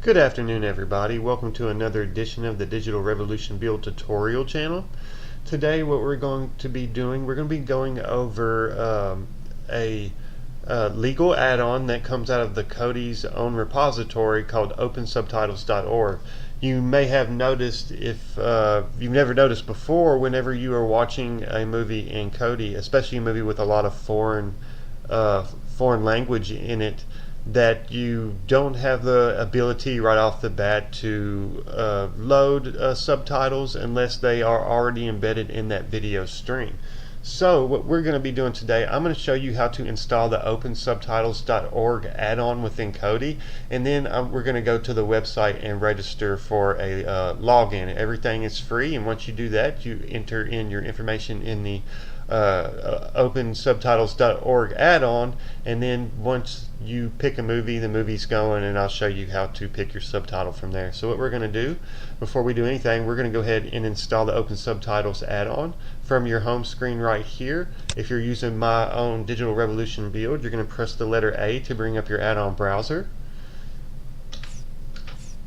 Good afternoon, everybody. Welcome to another edition of the Digital Revolution Build tutorial channel. Today what we're going to be doing, we're going to be going over a legal add-on that comes out of the Cody's own repository called opensubtitles.org. You may have noticed, if you've never noticed before, whenever you are watching a movie in Cody, especially a movie with a lot of foreign language in it, that you don't have the ability right off the bat to load subtitles unless they are already embedded in that video stream. So what we're going to be doing today, I'm going to show you how to install the opensubtitles.org add-on within Kodi, and then we're going to go to the website and register for a login. Everything is free, and once you do that, you enter in your information in the opensubtitles.org add-on, and then once you pick a movie, the movie's going, and I'll show you how to pick your subtitle from there. So what we're going to do, before we do anything, we're going to go ahead and install the OpenSubtitles add-on from your home screen right here. If you're using my own Digital Revolution build, you're going to press the letter A to bring up your add-on browser.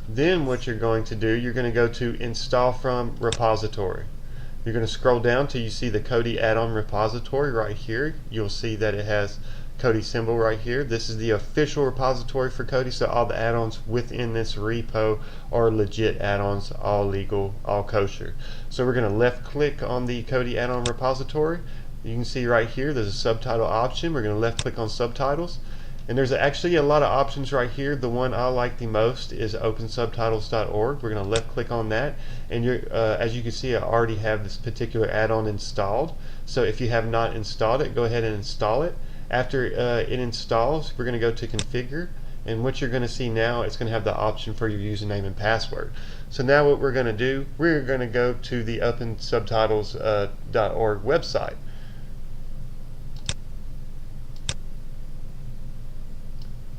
Then what you're going to do, you're going to go to Install from Repository. You're going to scroll down till you see the Kodi add-on repository right here. You'll see that it has Kodi symbol right here. This is the official repository for Kodi, so all the add-ons within this repo are legit add-ons, all legal, all kosher. So we're going to left click on the Kodi add-on repository. You can see right here there's a subtitle option. We're going to left click on subtitles. And there's actually a lot of options right here. The one I like the most is opensubtitles.org. We're going to left click on that, and as you can see, I already have this particular add-on installed. So if you have not installed it, go ahead and install it. After it installs, we're going to go to configure, and what you're going to see now, it's going to have the option for your username and password. So now what we're going to do, we're going to go to the opensubtitles.org website.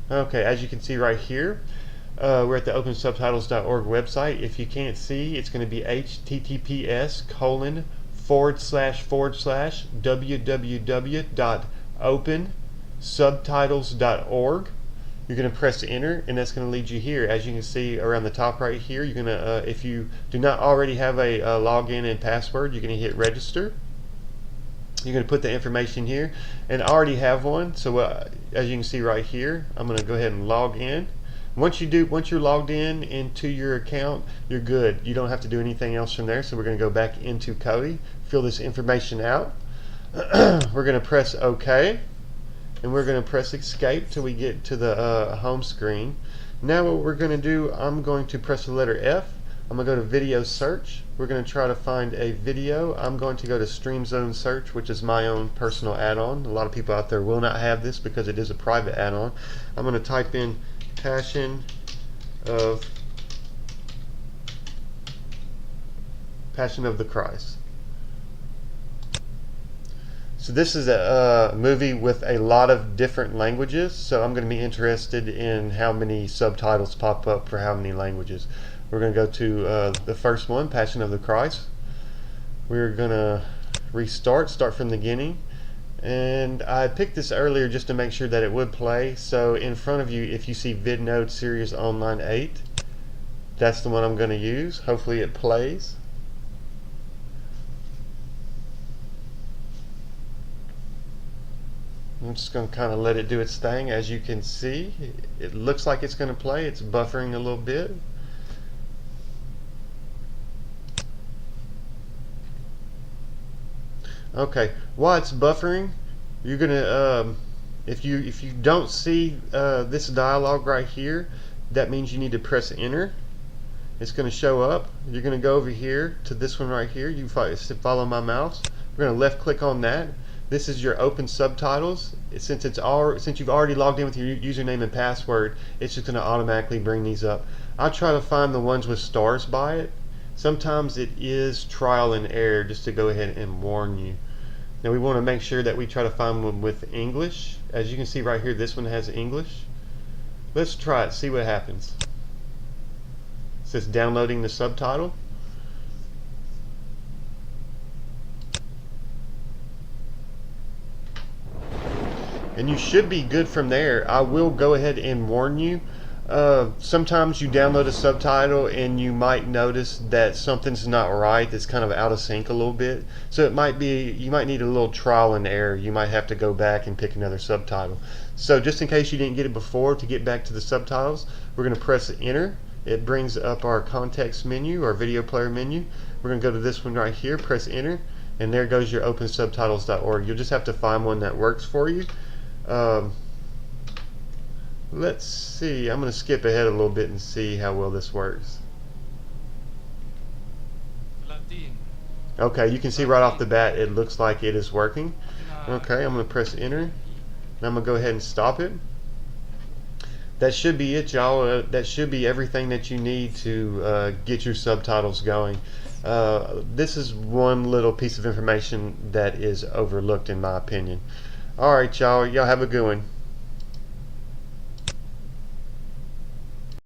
Okay, as you can see right here, we're at the opensubtitles.org website. If you can't see, it's going to be https://www.opensubtitles.org. You're going to press enter, and that's going to lead you here. As you can see around the top right here, you're going to, if you do not already have a login and password, you're going to hit register. You're going to put the information here, and I already have one, so as you can see right here, I'm going to go ahead and log in. Once you're logged in into your account, you're good. You don't have to do anything else from there. So we're going to go back into Kodi, fill this information out. We're going to press OK, and we're going to press escape till we get to the home screen. Now what we're going to do, I'm going to press the letter F. I'm going to go to video search. We're going to try to find a video. I'm going to go to Stream Zone Search, which is my own personal add-on. A lot of people out there will not have this because it is a private add-on. I'm going to type in Passion of the Christ. So this is a movie with a lot of different languages, so I'm going to be interested in how many subtitles pop up for how many languages. We're going to go to the first one, Passion of the Christ. We're going to start from the beginning. And I picked this earlier just to make sure that it would play. So in front of you, if you see VidNode Series Online 8, that's the one I'm going to use. Hopefully it plays. I'm just going to kind of let it do its thing. As you can see, it looks like it's going to play. It's buffering a little bit. Okay, while it's buffering, you're gonna if you don't see this dialog right here, that means you need to press enter. It's going to show up. You're going to go over here to this one right here. You follow my mouse. We're going to left click on that. This is your open subtitles. Since you've already logged in with your username and password, it's just going to automatically bring these up. I'll try to find the ones with stars by it. Sometimes it is trial and error, just to go ahead and warn you. Now we want to make sure that we try to find one with English. As you can see right here, this one has English. Let's try it, see what happens. It says downloading the subtitle. And you should be good from there. I will go ahead and warn you, Sometimes you download a subtitle and you might notice that something's not right, that's kind of out of sync a little bit. So it might be, you might need a little trial and error. You might have to go back and pick another subtitle. So just in case you didn't get it before, to get back to the subtitles, we're going to press enter. It brings up our context menu, our video player menu. We're going to go to this one right here, press enter, and there goes your opensubtitles.org. You'll just have to find one that works for you. Let's see, I'm going to skip ahead a little bit and see how well this works. Okay, you can see right off the bat it looks like it is working. Okay, I'm going to press enter, and I'm going to go ahead and stop it. That should be it, y'all. That should be everything that you need to get your subtitles going. This is one little piece of information that is overlooked in my opinion. Alright, y'all have a good one.